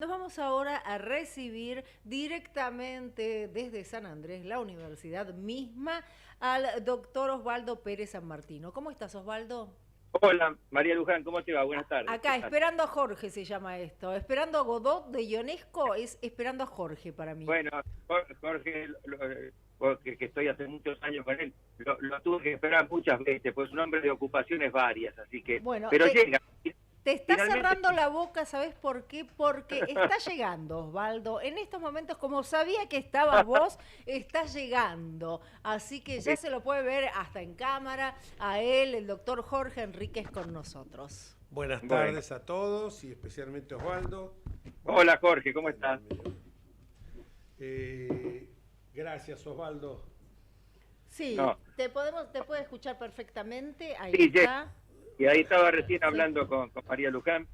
Nos vamos ahora a recibir directamente desde San Andrés, la universidad misma, al doctor Osvaldo Pérez San Martino. ¿Cómo estás, Osvaldo? Hola, María Luján, ¿cómo te va? Buenas tardes. ¿Qué Acá, tal? esperando a Jorge se llama esto. Esperando a Godot de Ionesco es esperando a Jorge para mí. Bueno, Jorge, porque que estoy hace muchos años con él, lo tuve que esperar muchas veces, pues es un hombre de ocupaciones varias, así que, Bueno, pero llega. te está Finalmente, cerrando la boca, ¿sabes por qué? Porque está llegando, Osvaldo. En estos momentos, como sabía que estabas vos, está llegando. Así que ya se lo puede ver hasta en cámara a él, el doctor Jorge Enríquez, con nosotros. Buenas bueno. tardes a todos y especialmente a Osvaldo. Bueno, Hola, Jorge, ¿cómo ahí estás? medio. Gracias, Osvaldo. Sí, No, te puede escuchar perfectamente. Ahí sí, está. y ahí estaba recién Sí. hablando con María Luján.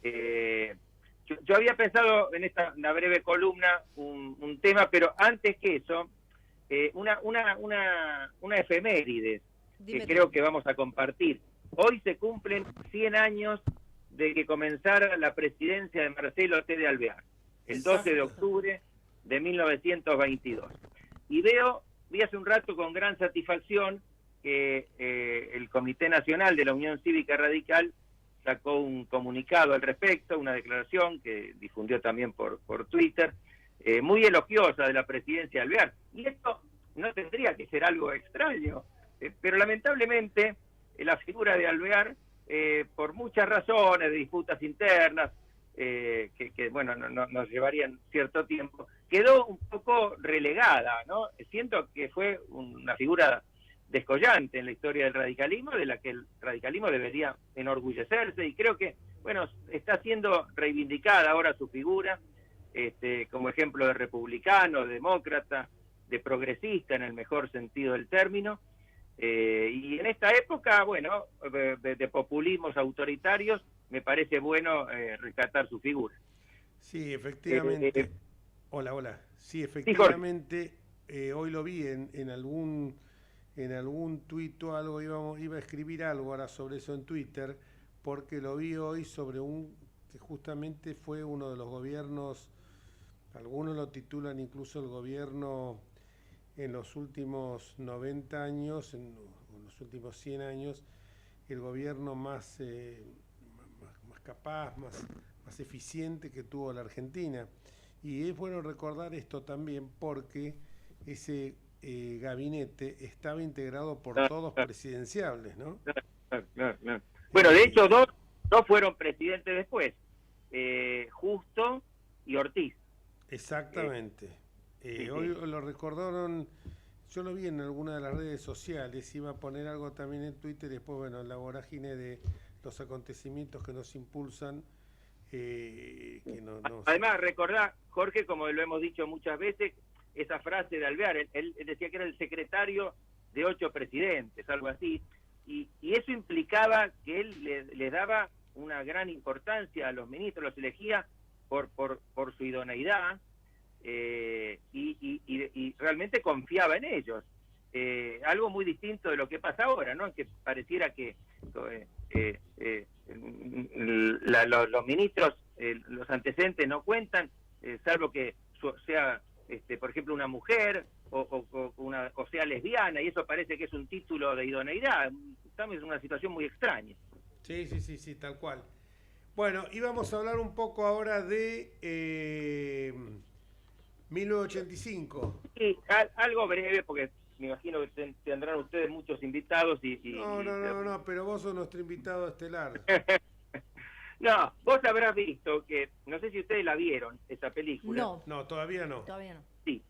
Eh, yo había pensado en una breve columna un tema, pero antes que eso, una efeméride que Dime creo todo. que vamos a compartir. Hoy se cumplen 100 años de que comenzara la presidencia de Marcelo T. de Alvear, el 12 de Exacto. octubre de 1922. Y vi hace un rato con gran satisfacción que el Comité Nacional de la Unión Cívica Radical sacó un comunicado al respecto, una declaración que difundió también por Twitter, muy elogiosa de la presidencia de Alvear. Y esto no tendría que ser algo extraño, pero lamentablemente la figura de Alvear, por muchas razones de disputas internas, bueno, nos llevarían cierto tiempo, quedó un poco relegada, ¿no? Siento que fue una figura descollante en la historia del radicalismo, de la que el radicalismo debería enorgullecerse, y creo que, bueno, está siendo reivindicada ahora su figura, como ejemplo de republicano, de demócrata, de progresista en el mejor sentido del término, y en esta época, bueno, de populismos autoritarios, me parece bueno rescatar su figura. Sí, Eh, efectivamente. Hola, hola. Sí, sí, Jorge. efectivamente. Hoy lo vi en algún tuit o algo, iba a escribir algo ahora sobre eso en Twitter, porque lo vi hoy sobre que justamente fue uno de los gobiernos, algunos lo titulan incluso el gobierno en los últimos 90 años, en los últimos 100 años, el gobierno más capaz, más eficiente que tuvo la Argentina. Y es bueno recordar esto también porque ese gabinete estaba integrado por Ah, todos ah, presidenciables, ¿no? ah. Bueno, de hecho, Eh, dos fueron presidentes después, Justo y Ortiz. Eh, Exactamente. sí, Hoy sí. lo recordaron, yo lo vi en alguna de las redes sociales, iba a poner algo también en Twitter y después, bueno, la vorágine de los acontecimientos que nos impulsan, que no, no sé. Además, recordá, Jorge, como lo hemos dicho muchas veces, esa frase de Alvear, él decía que era el secretario de 8 presidentes, algo así, y eso implicaba que él le daba una gran importancia a los ministros, los elegía por su idoneidad, y realmente confiaba en ellos. Algo muy distinto de lo que pasa ahora, ¿no? Que pareciera que los ministros, los antecedentes no cuentan, salvo que sea, por ejemplo, una mujer o sea lesbiana, y eso parece que es un título de idoneidad. Estamos en una situación muy extraña. Sí, sí, sí, sí, tal cual. Bueno, íbamos a hablar un poco ahora de 1985. Y algo breve, porque me imagino que tendrán ustedes muchos invitados No, no, no, no, pero vos sos nuestro invitado estelar. No, vos habrás visto que, no sé si ustedes la vieron, esa película. No, No, todavía no. todavía no. Sí,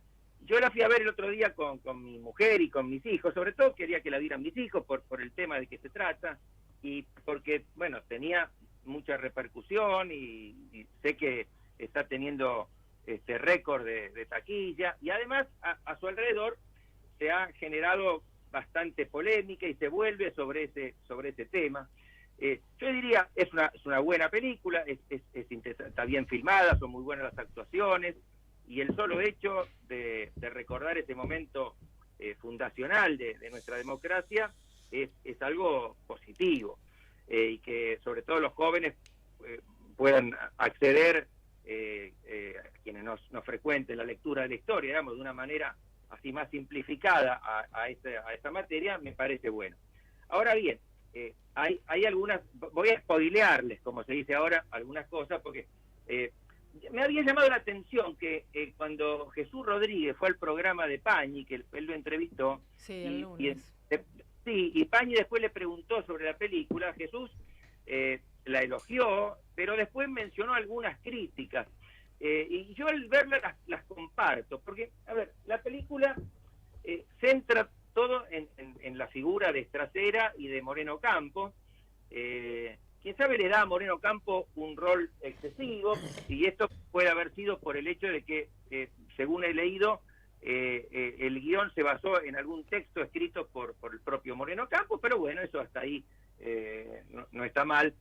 yo la fui a ver el otro día con mi mujer y con mis hijos, sobre todo quería que la vieran mis hijos por el tema de que se trata, y porque, bueno, tenía mucha repercusión, y sé que está teniendo récord de taquilla, y además a su alrededor se ha generado bastante polémica y se vuelve sobre ese tema. Yo diría, es una buena película, está bien filmada, son muy buenas las actuaciones, y el solo hecho de recordar ese momento fundacional de nuestra democracia es algo positivo, y que sobre todo los jóvenes puedan acceder quienes no frecuenten la lectura de la historia, digamos, de una manera así más simplificada a esta materia, me parece bueno. Ahora bien, hay algunas, voy a spoilearles, como se dice ahora, algunas cosas, porque me había llamado la atención que cuando Jesús Rodríguez fue al programa de Pañi, que él lo entrevistó, sí, el lunes. y Pañi después le preguntó sobre la película, Jesús la elogió, pero después mencionó algunas críticas, y yo al verla las comparto, porque, a ver, la película centra todo en la figura de Estracera y de Moreno Campo. Quién sabe, le da a Moreno Campo un rol excesivo, y esto puede haber sido por el hecho de que, según he leído, el guión se basó en algún texto escrito por el propio Moreno Campo, pero bueno, eso hasta ahí no está mal.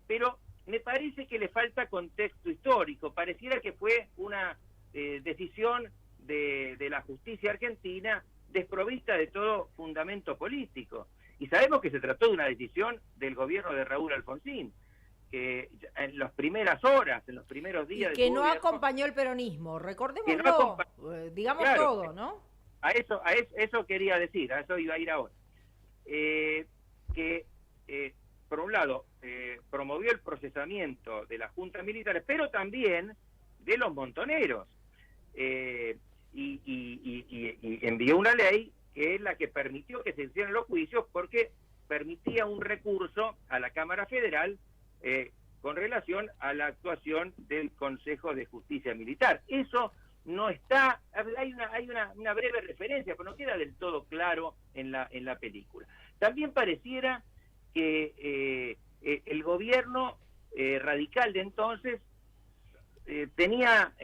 Pero me parece que le falta contexto histórico. Pareciera que fue una decisión de la justicia argentina desprovista de todo fundamento político. Y sabemos que se trató de una decisión del gobierno de Raúl Alfonsín, que en las primeras horas, en los primeros días... Y que no acompañó el peronismo, recordémoslo, digamos claro, todo, ¿no? A eso quería decir, a eso iba a ir ahora. Por un lado, promovió el procesamiento de las juntas militares, pero también de los montoneros. Y envió una ley que es la que permitió que se hicieran los juicios, porque permitía un recurso a la Cámara Federal con relación a la actuación del Consejo de Justicia Militar. Eso no está, hay una breve referencia, pero no queda del todo claro en la película. También pareciera que el gobierno radical de entonces tenía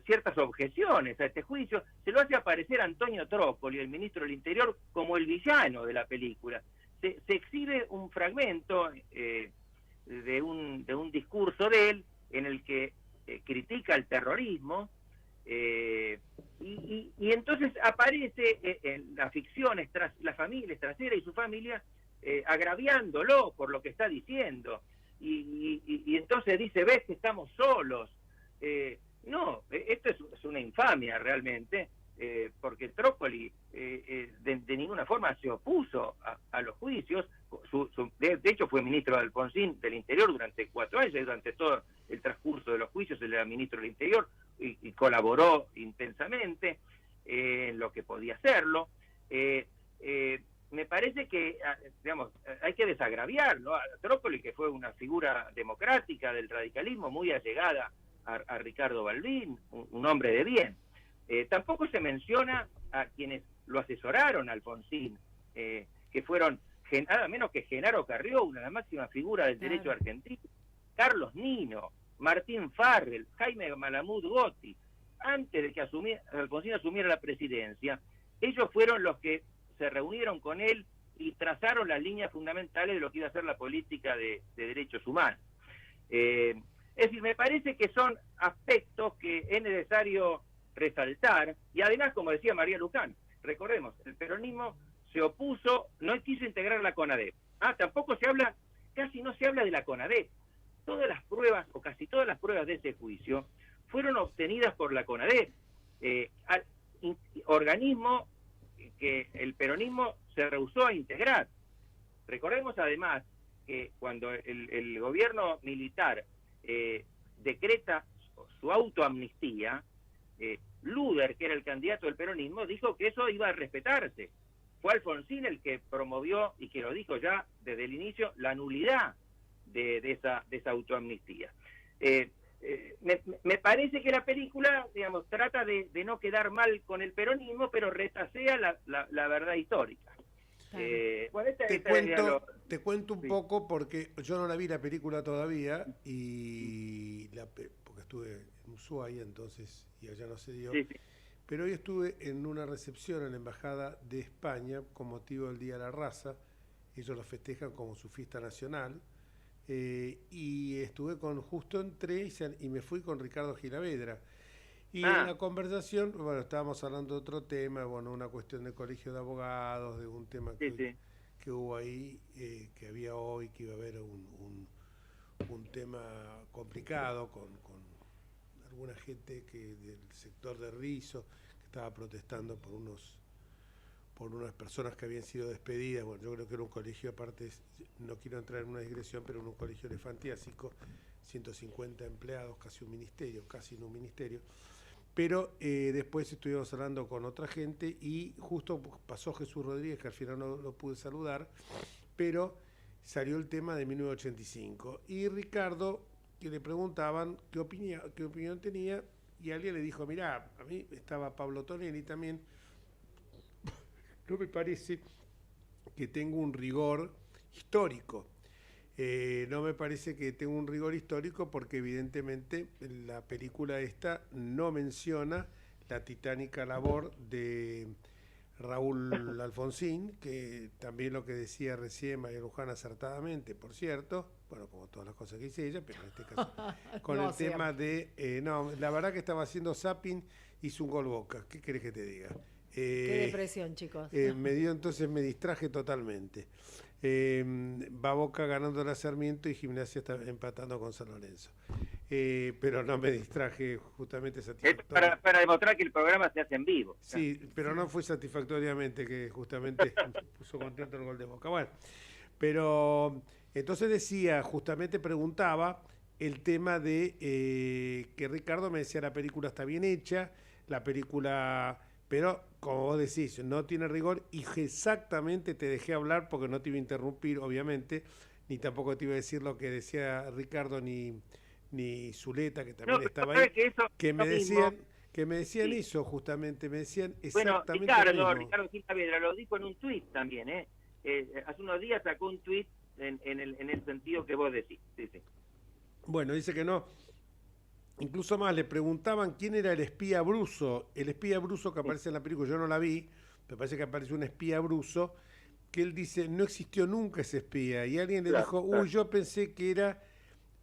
ciertas objeciones a este juicio. Se lo hace aparecer Antonio Trócoli, el ministro del Interior, como el villano de la película. Se exhibe un fragmento de un discurso de él en el que critica el terrorismo, y entonces aparece en la ficción la familia Estracera y su familia agraviándolo por lo que está diciendo, y entonces dice, ves que estamos solos. No, esto es una infamia realmente, porque Trócoli de ninguna forma se opuso a los juicios. De hecho fue ministro de Alfonsín del Interior durante 4 años, y durante todo el transcurso de los juicios él era ministro del Interior, y colaboró intensamente en lo que podía hacerlo. Me parece que, digamos, hay que desagraviarlo a Trócoli, que fue una figura democrática del radicalismo, muy allegada a Ricardo Balbín, un hombre de bien. Tampoco se menciona a quienes lo asesoraron a Alfonsín, que fueron nada menos que Genaro Carrió, una de las máximas figuras del derecho argentino, Carlos Nino, Martín Farrell, Jaime Malamud Gotti. Antes de que Alfonsín asumiera la presidencia, ellos fueron los que se reunieron con él y trazaron las líneas fundamentales de lo que iba a ser la política de derechos humanos. Es decir, me parece que son aspectos que es necesario resaltar, y además, como decía María Luján, recordemos, el peronismo se opuso, no quiso integrar la CONADEP. Tampoco casi no se habla de la CONADEP. Todas las pruebas, o casi todas las pruebas de ese juicio, fueron obtenidas por la CONADEP, organismo que el peronismo se rehusó a integrar. Recordemos además que cuando el gobierno militar decreta su autoamnistía, Luder, que era el candidato del peronismo, dijo que eso iba a respetarse. Fue Alfonsín el que promovió, y que lo dijo ya desde el inicio, la nulidad de esa autoamnistía. Me parece que la película, digamos, trata de no quedar mal con el peronismo, pero retasea la verdad histórica. Bueno, te cuento un poco, porque yo no la vi la película todavía, porque estuve en Ushuaia entonces, y allá no se dio. Sí, sí. Pero hoy estuve en una recepción en la Embajada de España con motivo del Día de la Raza. Ellos lo festejan como su fiesta nacional. Y estuve justo entré y me fui con Ricardo Gilavedra. Y en la conversación, bueno, estábamos hablando de otro tema, bueno, una cuestión de colegio de abogados, de un tema que hubo ahí, que había hoy, que iba a haber un tema complicado con alguna gente del sector de Rizo que estaba protestando por unas personas que habían sido despedidas. Bueno, yo creo que era un colegio, aparte, no quiero entrar en una digresión, pero era un colegio elefantiásico, 150 empleados, casi un ministerio, casi no un ministerio. Pero después estuvimos hablando con otra gente y justo pasó Jesús Rodríguez, que al final no lo pude saludar, pero salió el tema de 1985. Y Ricardo, que le preguntaban qué opinión tenía, y alguien le dijo, mirá, a mí estaba Pablo Tonelli también, no me parece que tenga un rigor histórico. No me parece que tenga un rigor histórico porque evidentemente la película esta no menciona la titánica labor de Raúl Alfonsín, que también lo que decía recién María Luján acertadamente, por cierto, bueno, como todas las cosas que dice ella, pero en este caso con no, el tema de... no, la verdad que estaba haciendo zapping, hizo un gol Boca, ¿qué querés que te diga? Qué depresión, chicos. Entonces me distraje totalmente. Va Boca ganando a Sarmiento y Gimnasia está empatando con San Lorenzo. Pero no me distraje justamente satisfactoriamente. Para demostrar que el programa se hace en vivo. Sí, pero no fue satisfactoriamente, que justamente puso contento el gol de Boca. Bueno, pero entonces decía, justamente preguntaba el tema de que Ricardo me decía la película está bien hecha, la película... Pero, como vos decís, no tiene rigor y exactamente te dejé hablar porque no te iba a interrumpir, obviamente, ni tampoco te iba a decir lo que decía Ricardo ni Zuleta, que también estaba ahí, que me decían sí. Eso, justamente, me decían exactamente bueno, lo mismo. Ricardo Saavedra lo dijo en un tuit también, hace unos días sacó un tuit en el sentido que vos decís. Sí. Bueno, dice que no. Incluso más, le preguntaban quién era el espía Bruso. El espía Bruso que aparece en la película, yo no la vi, me parece que aparece un espía Bruso, que él dice, no existió nunca ese espía. Y alguien le dijo, yo pensé que era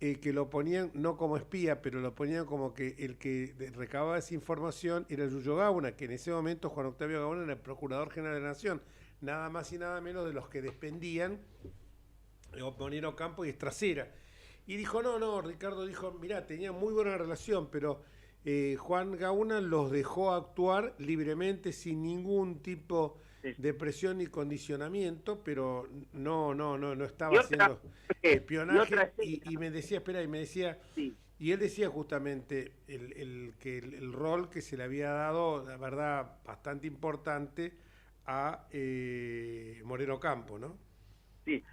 que lo ponían, no como espía, pero lo ponían como que el que recababa esa información era Yuyo Gauna, que en ese momento Juan Octavio Gauna era el Procurador General de la Nación, nada más y nada menos de los que despendían Monero Campo y Estracera. Y dijo, no, Ricardo dijo, mirá, tenía muy buena relación, pero Juan Gauna los dejó actuar libremente, sin ningún tipo de presión ni condicionamiento, pero no estaba haciendo espionaje. Y me decía, sí. Y él decía justamente que el rol que se le había dado, la verdad, bastante importante a Moreno Campo, ¿no? Sí.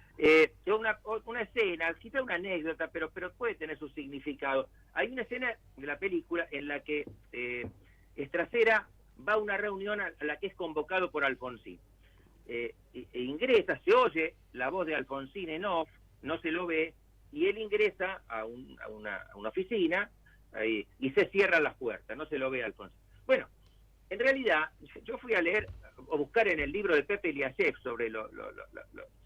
Una escena, quizá una anécdota, pero puede tener su significado. Hay una escena de la película en la que Estracera va a una reunión a la que es convocado por Alfonsín. Ingresa, se oye la voz de Alfonsín en off, no se lo ve, y él ingresa a una oficina y se cierran las puertas, no se lo ve a Alfonsín. Bueno, en realidad, yo fui a leer o buscar en el libro de Pepe Liasek sobre se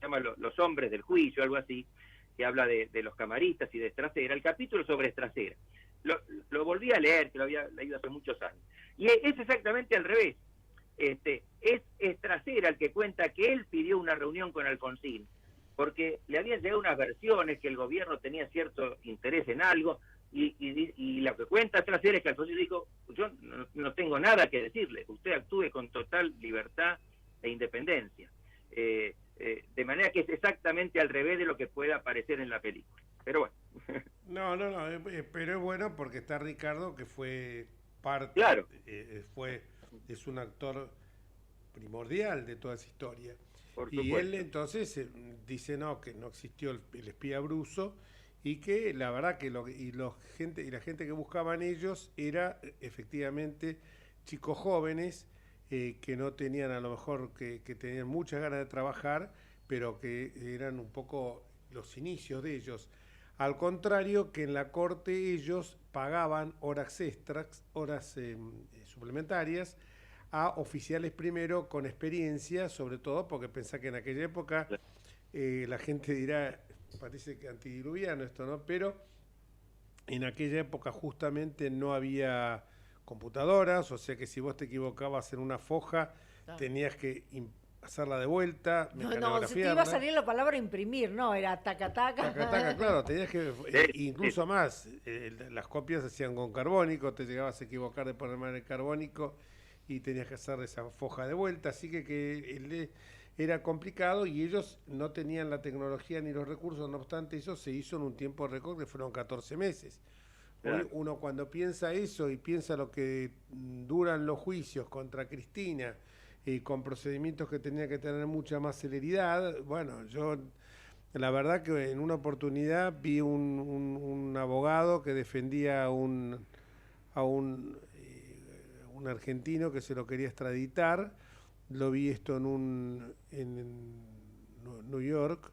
llama los hombres del juicio, algo así, que habla de los camaristas y de Estracera, el capítulo sobre Estracera. Lo volví a leer, que lo había leído hace muchos años. Y es exactamente al revés. Es Estracera el que cuenta que él pidió una reunión con Alfonsín, porque le habían llegado unas versiones que el gobierno tenía cierto interés en algo, y lo que cuenta Estracera es que Alfonsín dijo, yo no tengo nada que decirle, usted actúe con total libertad e independencia. De manera que es exactamente al revés de lo que pueda aparecer en la película. Pero bueno. No, pero es bueno porque está Ricardo, que fue parte, claro. Es un actor primordial de toda esa historia. Y él entonces dice que no existió el espía Bruso, y que la verdad que la gente que buscaban ellos era efectivamente chicos jóvenes que no tenían, a lo mejor que tenían muchas ganas de trabajar, pero que eran un poco los inicios de ellos. Al contrario, que en la corte ellos pagaban horas extras, horas suplementarias a oficiales primero con experiencia, sobre todo porque pensá que en aquella época la gente dirá, parece que antidiluviano esto, ¿no? Pero en aquella época justamente no había computadoras, o sea que si vos te equivocabas en una foja, tenías que hacerla de vuelta, No, se te mecanografiarla. iba a salir la palabra imprimir, ¿no? Era taca-taca. Taca-taca, claro, tenías que, incluso más, las copias se hacían con carbónico, te llegabas a equivocar de poner mal el carbónico y tenías que hacer esa foja de vuelta, así que era complicado y ellos no tenían la tecnología ni los recursos, no obstante eso se hizo en un tiempo récord que fueron 14 meses. Hoy uno cuando piensa eso y piensa lo que duran los juicios contra Cristina, con procedimientos que tenía que tener mucha más celeridad, bueno, yo la verdad que en una oportunidad vi un abogado que defendía a un argentino que se lo quería extraditar, lo vi esto en New York,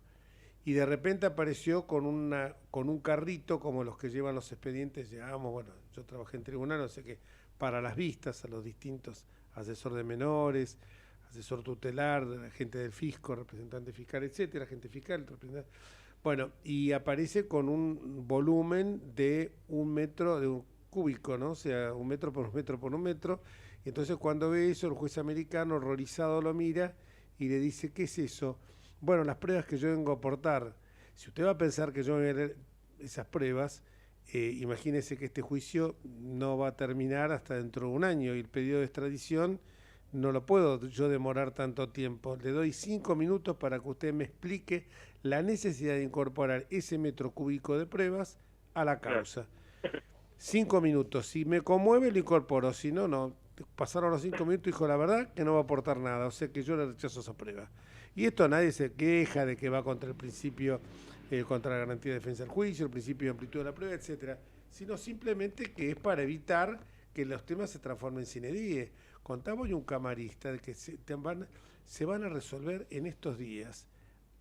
y de repente apareció con un carrito como los que llevan los expedientes, bueno, yo trabajé en tribunal, no sé qué, para las vistas a los distintos, asesor de menores, asesor tutelar, agente del fisco, representante fiscal, etcétera, agente fiscal, representante. Bueno, y aparece con un volumen de 1 metro, de un cúbico, ¿no? O sea, 1 metro por 1 metro por 1 metro. Y entonces cuando ve eso, el juez americano, horrorizado, lo mira y le dice, ¿qué es eso? Bueno, las pruebas que yo vengo a aportar. Si usted va a pensar que yo voy a leer esas pruebas, imagínese que este juicio no va a terminar hasta dentro de un año y el pedido de extradición no lo puedo yo demorar tanto tiempo. Le doy 5 minutos para que usted me explique la necesidad de incorporar ese metro cúbico de pruebas a la causa. 5 minutos. Si me conmueve, lo incorporo. Si no, no. Pasaron los 5 minutos y dijo la verdad que no va a aportar nada. O sea que yo le rechazo esa prueba. Y esto nadie se queja de que va contra el principio, contra la garantía de defensa del juicio, el principio de amplitud de la prueba, etcétera, sino simplemente que es para evitar que los temas se transformen en sine die. Contaba hoy un camarista de que se van a resolver en estos días,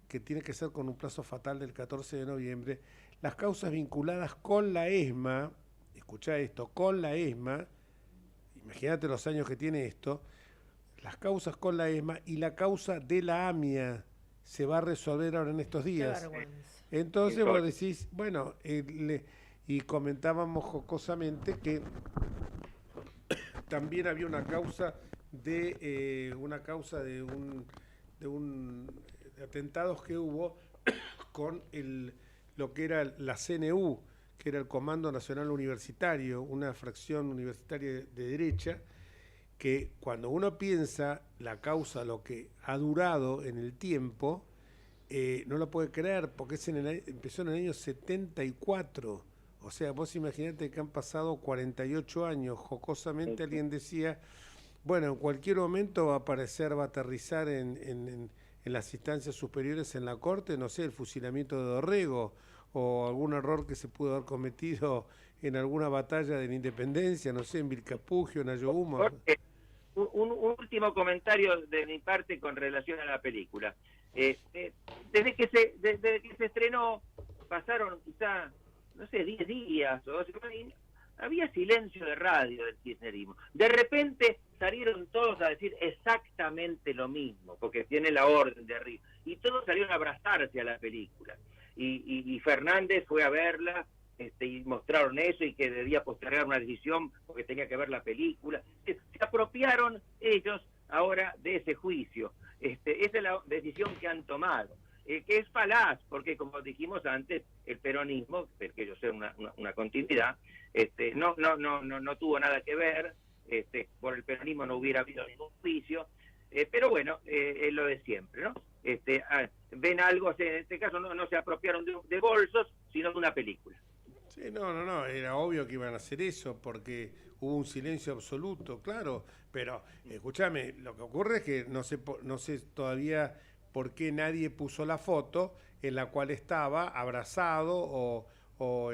que tiene que ser con un plazo fatal del 14 de noviembre, las causas vinculadas con la ESMA, escuchá esto, con la ESMA, imagínate los años que tiene esto, las causas con la ESMA y la causa de la AMIA se va a resolver ahora en estos días. Entonces vos decís, bueno, y comentábamos jocosamente que también había una causa de atentados que hubo con lo que era la CNU, que era el Comando Nacional Universitario, una fracción universitaria de derecha, que cuando uno piensa la causa, lo que ha durado en el tiempo, no lo puede creer, porque empezó en el año 74. O sea, vos imaginate que han pasado 48 años. Jocosamente alguien decía, bueno, en cualquier momento va a aparecer, va a aterrizar en las instancias superiores en la Corte, no sé, el fusilamiento de Dorrego o algún error que se pudo haber cometido en alguna batalla de la Independencia, no sé, en Vilcapugio, en Ayohuma. Un último comentario de mi parte con relación a la película. Desde que se estrenó, pasaron quizá, no sé, 10 días o 12, había silencio de radio del kirchnerismo. De repente salieron todos a decir exactamente lo mismo, porque tiene la orden de arriba. Y todos salieron a abrazarse a la película. Y Fernández fue a verla, y mostraron eso y que debía postergar una decisión porque tenía que ver la película. Se apropiaron ellos ahora de ese juicio. Esa es la decisión que han tomado. Que es falaz, porque como dijimos antes, el peronismo, que yo sé una continuidad, no tuvo nada que ver, por el peronismo no hubiera habido ningún juicio, pero bueno, es lo de siempre, ¿no? Ven algo, en este caso no se apropiaron de bolsos, sino de una película. Sí, no, era obvio que iban a hacer eso, porque hubo un silencio absoluto, claro, pero escúchame, lo que ocurre es que no sé todavía por qué nadie puso la foto en la cual estaba abrazado o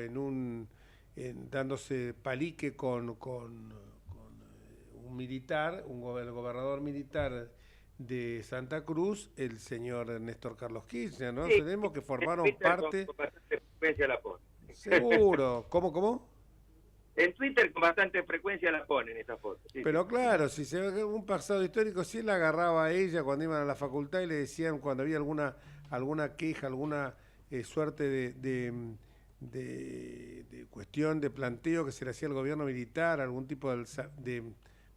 dándose palique con un militar, el gobernador militar de Santa Cruz, el señor Néstor Carlos Kirchner, ¿no? Sí, tenemos que formaron parte... Con bastante frecuencia la ponen. Seguro. ¿Cómo? En Twitter con bastante frecuencia la ponen esa foto. Sí, pero claro, si se ve un pasado histórico, si él la agarraba a ella cuando iban a la facultad y le decían cuando había alguna queja, alguna suerte de cuestión, de planteo que se le hacía al gobierno militar, algún tipo de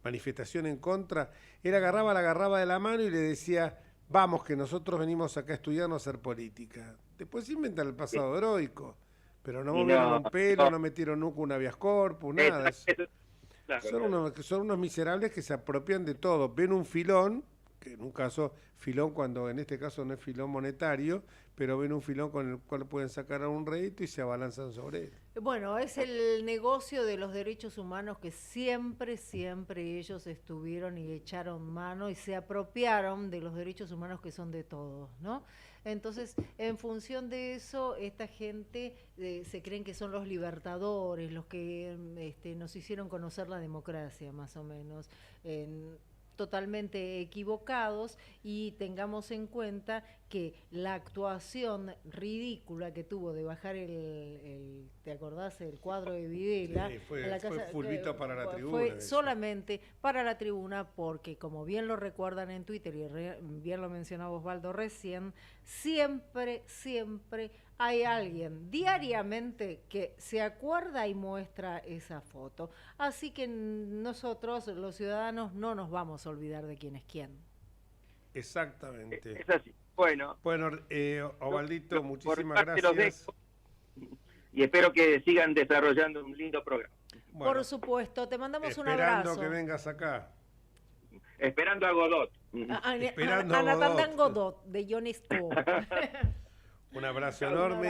manifestación en contra, él la agarraba de la mano y le decía, vamos, que nosotros venimos acá a estudiar, no a hacer política. Después inventan el pasado heroico, pero no Y movieron no, un pelo, no. no metieron nunca un habeas corpus, nada. Claro, Son unos miserables que se apropian de todo. Ven un filón, que en un caso, filón cuando en este caso no es filón monetario, pero ven un filón con el cual pueden sacar a un rédito y se abalanzan sobre él. Bueno, es el negocio de los derechos humanos que siempre, siempre ellos estuvieron y echaron mano y se apropiaron de los derechos humanos que son de todos, ¿no? Entonces, en función de eso, esta gente se creen que son los libertadores, los que nos hicieron conocer la democracia, más o menos. Totalmente equivocados, y tengamos en cuenta que la actuación ridícula que tuvo de bajar ¿te acordás? El cuadro de Videla. Sí, fue a la casa, fulbito para la tribuna. Fue eso. solamente para la tribuna porque, como bien lo recuerdan en Twitter y bien lo mencionaba Osvaldo recién, siempre, siempre hay alguien diariamente que se acuerda y muestra esa foto. Así que nosotros, los ciudadanos, no nos vamos a olvidar de quién es quién. Exactamente. es así. Bueno, Bueno, Osvaldito, por muchísimas parte los gracias. dejo y espero que sigan desarrollando un lindo programa. Bueno, Por supuesto, te mandamos un esperando abrazo. que vengas acá. Esperando a Godot. A Esperando a Nathan Godot. Godot, de Ionesco. Un abrazo enorme.